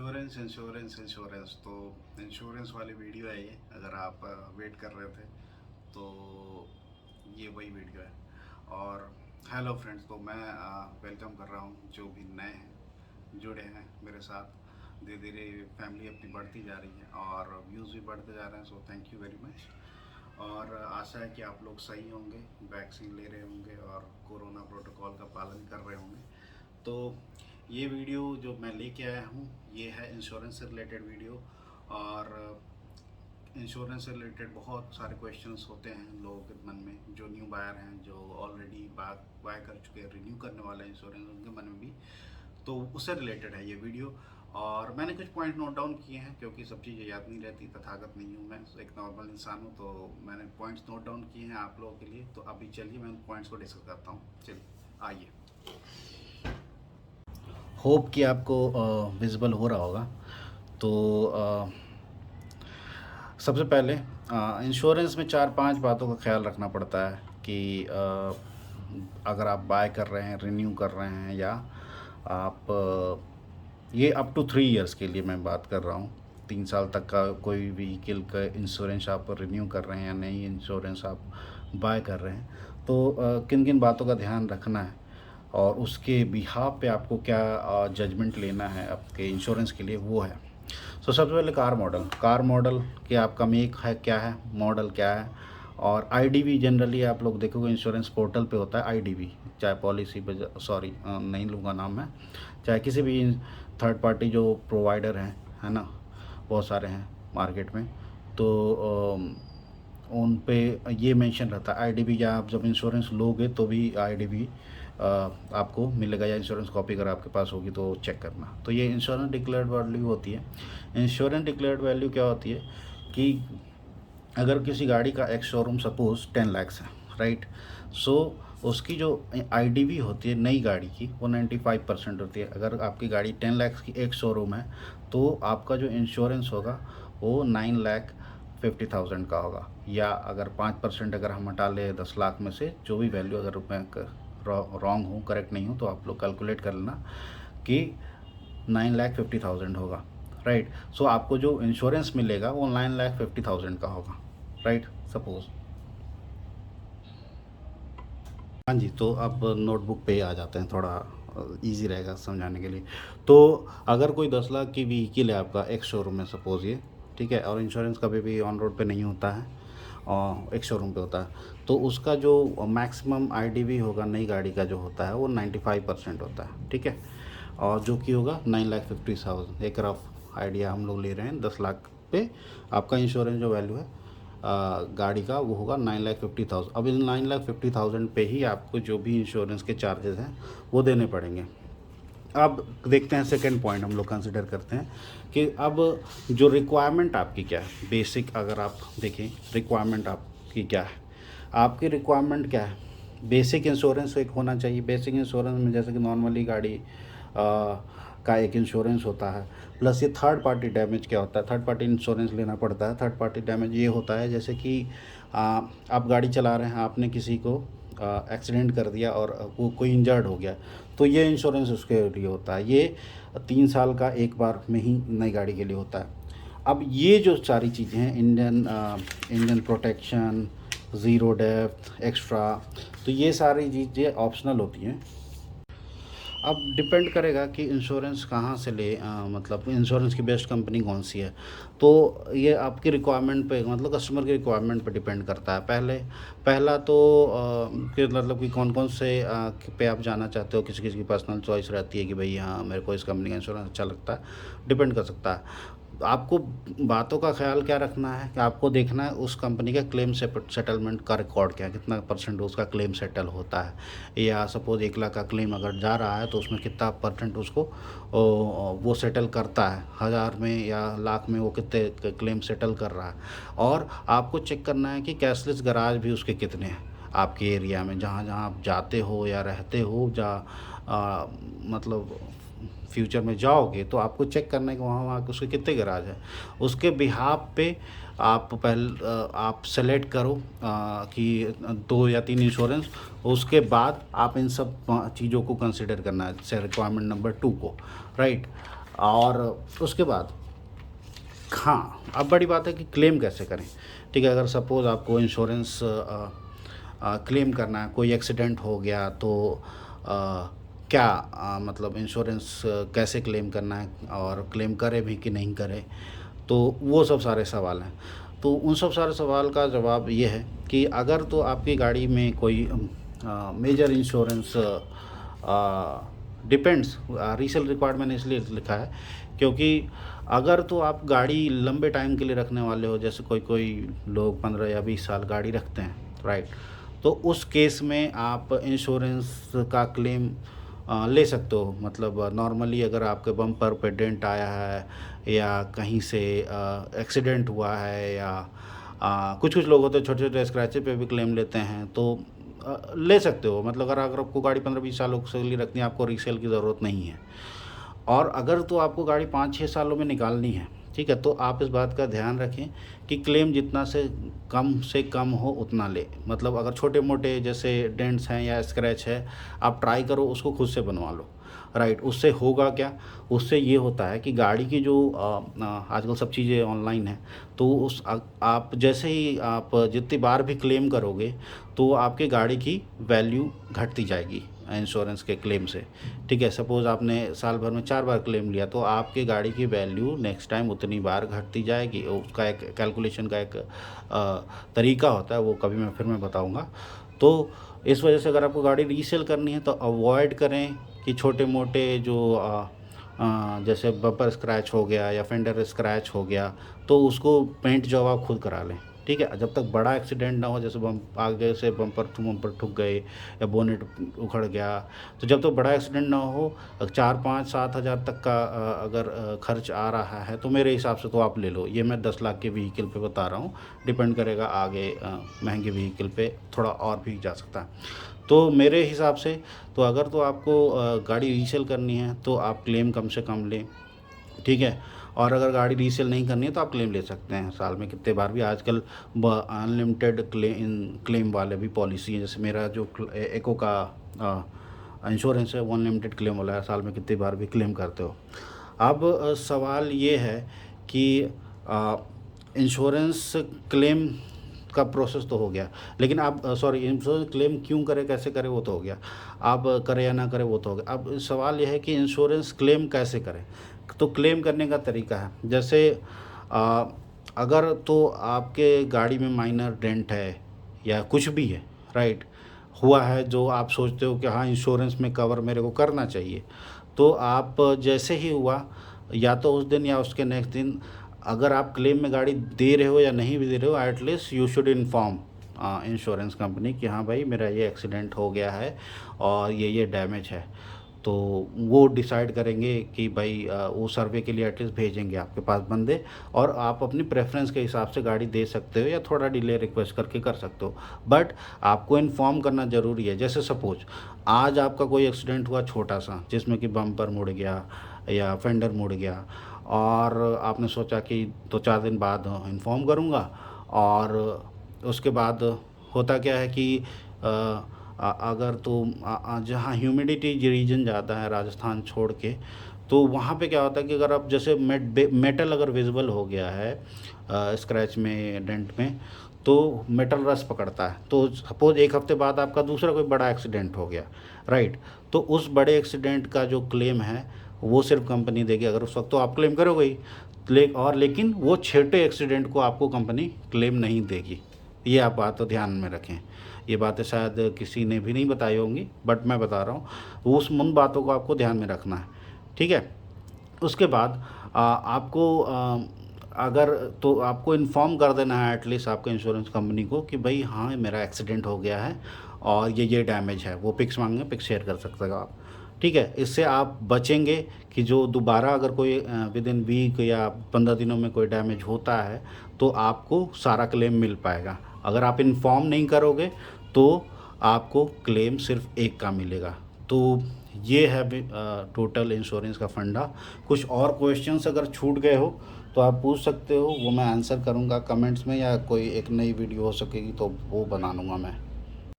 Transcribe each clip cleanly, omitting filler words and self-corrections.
Insurance तो insurance वाली video है ये। अगर आप वेट कर रहे थे तो ये वही वीडियो है। और हेलो फ्रेंड्स, तो मैं वेलकम कर रहा हूँ जो भी नए हैं जुड़े हैं मेरे साथ। धीरे धीरे फैमिली अपनी बढ़ती जा रही है और व्यूज़ भी बढ़ते जा रहे हैं, so thank you very much. और आशा है कि आप लोग सही होंगे, वैक्सीन ले रहे होंगे और कोरोना प्रोटोकॉल का पालन कर रहे होंगे। तो ये वीडियो जो मैं लेके आया हूँ ये है इंश्योरेंस से रिलेटेड वीडियो। और इंश्योरेंस से रिलेटेड बहुत सारे क्वेश्चंस होते हैं लोगों के मन में, जो न्यू बायर हैं, जो ऑलरेडी बाय कर चुके हैं, रिन्यू करने वाले हैं इंश्योरेंस, उनके मन में भी। तो उससे रिलेटेड है ये वीडियो। और मैंने कुछ पॉइंट नोट डाउन किए हैं क्योंकि सब चीज़ें याद नहीं रहती, तथागत नहीं हूँ मैं, एक नॉर्मल इंसान हूँ। तो मैंने पॉइंट्स नोट डाउन किए हैं आप लोगों के लिए। तो अभी चलिए मैं उन पॉइंट्स को डिस्कस करता हूँ। चलिए आइए। होप कि आपको विजिबल हो रहा होगा। तो सबसे पहले इंश्योरेंस में 4-5 बातों का ख्याल रखना पड़ता है कि अगर आप बाय कर रहे हैं, रिन्यू कर रहे हैं, या आप ये अप टू 3 इयर्स के लिए मैं बात कर रहा हूँ। 3 साल तक का कोई व्हीकल का इंश्योरेंस आप रिन्यू कर रहे हैं या नई इंश्योरेंस आप बाय कर रहे हैं, तो किन किन बातों का ध्यान रखना है और उसके बिहाफ पे आपको क्या जजमेंट लेना है आपके इंश्योरेंस के लिए, वो है। सो सबसे पहले कार मॉडल कि आपका मेक है क्या है, मॉडल क्या है। और आईडीवी जनरली आप लोग देखोगे इंश्योरेंस पोर्टल पे होता है आईडीवी, चाहे पॉलिसी पे, सॉरी नहीं लूँगा नाम मैं, चाहे किसी भी थर्ड पार्टी जो प्रोवाइडर हैं, है ना, बहुत सारे हैं मार्केट में। तो उन पे ये मेंशन रहता है आईडीवी, या आप जब इंश्योरेंस लोगे तो भी आईडीवी आपको मिलेगा, या इंश्योरेंस कॉपी अगर आपके पास होगी तो चेक करना। तो ये इंश्योरेंस डिक्लेयर्ड वैल्यू होती है। इंश्योरेंस डिक्लेयर्ड वैल्यू क्या होती है कि अगर किसी गाड़ी का एक्स शोरूम सपोज 10 लाख है, राइट, सो उसकी जो आईडीवी होती है नई गाड़ी की वो 95% होती है। अगर आपकी गाड़ी 10 लाख की एक शोरूम है तो आपका जो इंश्योरेंस होगा वो 9,50,000 का होगा। या अगर 5% अगर हम हटा ले 10 लाख में से, जो भी वैल्यू, अगर मैं रॉन्ग हूँ, करेक्ट नहीं हूँ, तो आप लोग कैलकुलेट कर लेना कि 9,50,000 होगा, राइट। सो आपको जो इंश्योरेंस मिलेगा वो 9,50,000 का होगा, राइट, सपोज। हाँ जी, तो अब नोटबुक पे आ जाते हैं, थोड़ा इजी रहेगा समझाने के लिए। तो अगर कोई 10 लाख की व्हीकल है आपका एक शोरूम में, सपोज ये, ठीक है, और इंश्योरेंस कभी भी ऑन रोड पे नहीं होता है और एक शोरूम पे होता है, तो उसका जो मैक्सिमम आईडीवी होगा नई गाड़ी का जो होता है वो 95% होता है, ठीक है। और जो कि होगा 9,50,000, एक रफ आइडिया हम लोग ले रहे हैं। 10 लाख पे आपका इंश्योरेंस जो वैल्यू है गाड़ी का वो होगा 9,50,000। अब इन 9,50,000 पे ही आपको जो भी इंश्योरेंस के चार्जेस हैं वो देने पड़ेंगे। अब देखते हैं सेकंड पॉइंट हम लोग कंसिडर करते हैं कि अब जो रिक्वायरमेंट आपकी क्या है, बेसिक अगर आप देखें रिक्वायरमेंट आपकी क्या है, आपकी रिक्वायरमेंट क्या है। बेसिक इंश्योरेंस एक होना चाहिए। बेसिक इंश्योरेंस में जैसे कि नॉर्मली गाड़ी का एक इंश्योरेंस होता है, प्लस ये थर्ड पार्टी डैमेज क्या होता है, थर्ड पार्टी इंश्योरेंस लेना पड़ता है। थर्ड पार्टी डैमेज ये होता है जैसे कि आप गाड़ी चला रहे हैं, आपने किसी को एक्सीडेंट कर दिया और वो कोई इंजर्ड हो गया, तो ये इंश्योरेंस उसके लिए होता है। ये 3 साल का एक बार में ही नई गाड़ी के लिए होता है। अब ये जो सारी चीज़ें हैं, engine protection, zero depth, extra, तो ये सारी चीज़ें ऑप्शनल होती हैं। अब डिपेंड करेगा कि इंश्योरेंस कहाँ से ले, मतलब इंश्योरेंस की बेस्ट कंपनी कौन सी है। तो ये आपकी रिक्वायरमेंट पे, मतलब कस्टमर की रिक्वायरमेंट पे डिपेंड करता है। पहला तो कि मतलब कि कौन कौन से पे आप जाना चाहते हो। किसी किसी की पर्सनल चॉइस रहती है कि भाई हाँ मेरे को इस कंपनी का इंश्योरेंस अच्छा लगता है, डिपेंड कर सकता है। आपको बातों का ख्याल क्या रखना है कि आपको देखना है उस कंपनी का क्लेम सेटलमेंट का रिकॉर्ड क्या है, कितना परसेंट उसका क्लेम सेटल होता है। या सपोज़ 1 लाख का क्लेम अगर जा रहा है तो उसमें कितना परसेंट उसको वो सेटल करता है, 1000 में या लाख में वो कितने क्लेम सेटल कर रहा है। और आपको चेक करना है कि कैशलेस गराज भी उसके कितने हैं आपके एरिया में, जहाँ जहाँ आप जाते हो या रहते हो, जहाँ मतलब फ्यूचर में जाओगे तो आपको चेक करना है कि वहाँ वहाँ उसके कितने गराज हैं। उसके बिहाफ पे आप सेलेक्ट करो कि 2 या 3 इंश्योरेंस। उसके बाद आप इन सब चीज़ों को कंसिडर करना है, रिक्वायरमेंट नंबर 2 को, राइट। और उसके बाद हाँ, अब बड़ी बात है कि क्लेम कैसे करें। ठीक है, अगर सपोज़ आपको इंश्योरेंस क्लेम करना है, कोई एक्सीडेंट हो गया तो क्या मतलब इंश्योरेंस कैसे क्लेम करना है और क्लेम करें भी कि नहीं करें, तो वो सब सारे सवाल हैं। तो उन सब सारे सवाल का जवाब ये है कि अगर तो आपकी गाड़ी में कोई major insurance depends, resale required मैंने इसलिए लिखा है क्योंकि अगर तो आप गाड़ी लंबे टाइम के लिए रखने वाले हो, जैसे कोई कोई लोग 15 या 20 साल गाड़ी रखते हैं, राइट, तो उस केस में आप इंश्योरेंस का क्लेम ले सकते हो। मतलब नॉर्मली अगर आपके बम्पर पे डेंट आया है या कहीं से एक्सीडेंट हुआ है या कुछ कुछ लोग होते हैं छोटे छोटे स्क्रैचेस पे भी क्लेम लेते हैं, तो ले सकते हो। मतलब अगर आपको गाड़ी 15-20 सालों के लिए रखनी है, आपको रीसेल की ज़रूरत नहीं है। और अगर तो आपको गाड़ी 5-6 सालों में निकालनी है, ठीक है, तो आप इस बात का ध्यान रखें कि क्लेम जितना से कम हो उतना ले। मतलब अगर छोटे मोटे जैसे डेंट्स हैं या स्क्रैच है, आप ट्राई करो उसको खुद से बनवा लो, राइट। उससे होगा क्या, उससे ये होता है कि गाड़ी की जो आजकल सब चीज़ें ऑनलाइन हैं, तो आप जैसे ही आप जितनी बार भी क्लेम करोगे तो आपके गाड़ी की वैल्यू घटती जाएगी इंश्योरेंस के क्लेम से। ठीक है, सपोज़ आपने साल भर में 4 बार क्लेम लिया तो आपकी गाड़ी की वैल्यू नेक्स्ट टाइम उतनी बार घटती जाएगी। उसका एक कैलकुलेशन का एक तरीका होता है, वो कभी मैं बताऊंगा। तो इस वजह से अगर आपको गाड़ी रीसेल करनी है तो अवॉइड करें कि छोटे मोटे जो जैसे बम्पर स्क्रैच हो गया या फेंडर स्क्रैच हो गया तो उसको पेंट जॉब आप खुद करा लें। ठीक है, जब तक बड़ा एक्सीडेंट ना हो, जैसे आगे से बम्पर ठुक गए या बोनेट उखड़ गया, तो जब तक बड़ा एक्सीडेंट ना हो 4-5-7 हज़ार तक का अगर खर्च आ रहा है तो मेरे हिसाब से तो आप ले लो। ये मैं 10 लाख के व्हीकल पे बता रहा हूँ, डिपेंड करेगा आगे महंगे व्हीकल पे थोड़ा और भी जा सकता है। तो मेरे हिसाब से तो अगर तो आपको गाड़ी रीसेल करनी है तो आप क्लेम कम से कम लें, ठीक है। और अगर गाड़ी रीसेल नहीं करनी है तो आप क्लेम ले सकते हैं साल में कितने बार भी। आजकल अनलिमिटेड क्लेम वाले भी पॉलिसी है, जैसे मेरा जो एको का इंश्योरेंस है वो अनलिमिटेड क्लेम वाला है, साल में कितनी बार भी क्लेम करते हो। अब सवाल ये है कि इंश्योरेंस क्लेम का प्रोसेस तो हो गया, लेकिन आप इंश्योरेंस क्लेम क्यों करें कैसे करें वो तो हो गया, आप करें या ना करें वो तो हो गया। अब सवाल यह है कि इंश्योरेंस क्लेम कैसे करें। तो क्लेम करने का तरीका है, जैसे अगर तो आपके गाड़ी में माइनर डेंट है या कुछ भी है, राइट, हुआ है जो आप सोचते हो कि हाँ इंश्योरेंस में कवर मेरे को करना चाहिए, तो आप जैसे ही हुआ या तो उस दिन या उसके नेक्स्ट दिन, अगर आप क्लेम में गाड़ी दे रहे हो या नहीं भी दे रहे हो, at least you should inform insurance company कि हाँ भाई मेरा ये एक्सीडेंट हो गया है और ये डैमेज है। तो वो डिसाइड करेंगे कि भाई वो सर्वे के लिए एटलीस्ट भेजेंगे आपके पास बंदे, और आप अपनी प्रेफरेंस के हिसाब से गाड़ी दे सकते हो या थोड़ा डिले रिक्वेस्ट करके कर सकते हो। बट आपको इन्फॉर्म करना ज़रूरी है। जैसे सपोज आज आपका कोई एक्सीडेंट हुआ छोटा सा, जिसमें कि बम्पर मुड़ गया या फेंडर मुड़ गया, और आपने सोचा कि 2-4 दिन बाद इन्फॉर्म करूँगा, और उसके बाद होता क्या है कि अगर तो जहाँ ह्यूमिडिटी रीजन ज़्यादा है राजस्थान छोड़ के, तो वहाँ पे क्या होता है कि अगर आप जैसे मेटल अगर विजिबल हो गया है स्क्रैच में डेंट में, तो मेटल रस पकड़ता है। तो सपोज एक हफ्ते बाद आपका दूसरा कोई बड़ा एक्सीडेंट हो गया, राइट, तो उस बड़े एक्सीडेंट का जो क्लेम है वो सिर्फ कंपनी देगी। अगर उस वक्त तो आप क्लेम करोगे ही, लेकिन वो छोटे एक्सीडेंट को आपको कंपनी क्लेम नहीं देगी। ये आप बात तो ध्यान में रखें। ये बातें शायद किसी ने भी नहीं बताई होंगी, बट मैं बता रहा हूँ, उन बातों को आपको ध्यान में रखना है, ठीक है। उसके बाद आपको अगर तो आपको इन्फॉर्म कर देना है एटलीस्ट आपके इंश्योरेंस कंपनी को कि भाई हाँ मेरा एक्सीडेंट हो गया है और ये डैमेज है। वो पिक्स मांगे, पिक्स शेयर कर सकते हो आप, ठीक है। इससे आप बचेंगे कि जो दोबारा अगर कोई विद इन वीक या 15 दिनों में कोई डैमेज होता है तो आपको सारा क्लेम मिल पाएगा। अगर आप इन्फॉर्म नहीं करोगे तो आपको क्लेम सिर्फ एक का मिलेगा। तो ये है टोटल इंश्योरेंस का फंडा। कुछ और क्वेश्चंस अगर छूट गए हो तो आप पूछ सकते हो, वो मैं आंसर करूँगा कमेंट्स में, या कोई एक नई वीडियो हो सकेगी तो वो बना लूँगा मैं।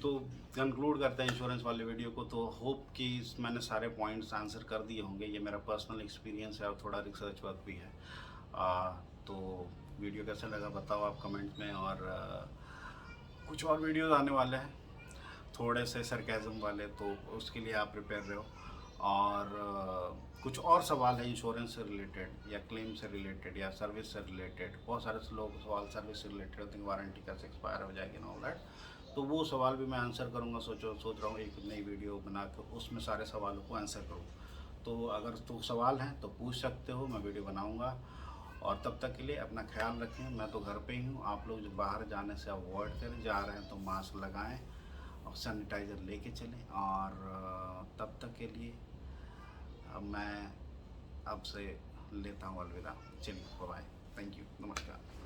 तो कंक्लूड करते हैं इंश्योरेंस वाले वीडियो को। तो होप कि मैंने सारे पॉइंट्स आंसर कर दिए होंगे। ये मेरा पर्सनल एक्सपीरियंस है और थोड़ा रिसर्च वर्क भी है। तो वीडियो कैसा लगा बताओ आप कमेंट में। और कुछ और वीडियोस आने वाले हैं थोड़े से सरकाज़म वाले, तो उसके लिए आप प्रिपेयर रहो। और कुछ और सवाल है इंश्योरेंस से रिलेटेड या क्लेम से रिलेटेड या सर्विस से रिलेटेड, बहुत सारे लोग सवाल सर्विस से रिलेटेड होते हैं, वारंटी कैसे एक्सपायर हो जाएगी ना ऑल दैट। तो वो सवाल भी मैं आंसर करूँगा। सोच रहा हूँ एक नई वीडियो बना कर उसमें सारे सवालों को आंसर करूँ। तो अगर तो सवाल हैं तो पूछ सकते हो, मैं वीडियो बनाऊँगा। और तब तक के लिए अपना ख्याल रखें। मैं तो घर पे ही हूँ, आप लोग जो बाहर जाने से अवॉइड करें, जा रहे हैं तो मास्क लगाएं और सैनिटाइज़र लेके चलें। और तब तक के लिए अब मैं आपसे लेता हूँ अलविदा। चलिए बाय, थैंक यू, नमस्कार।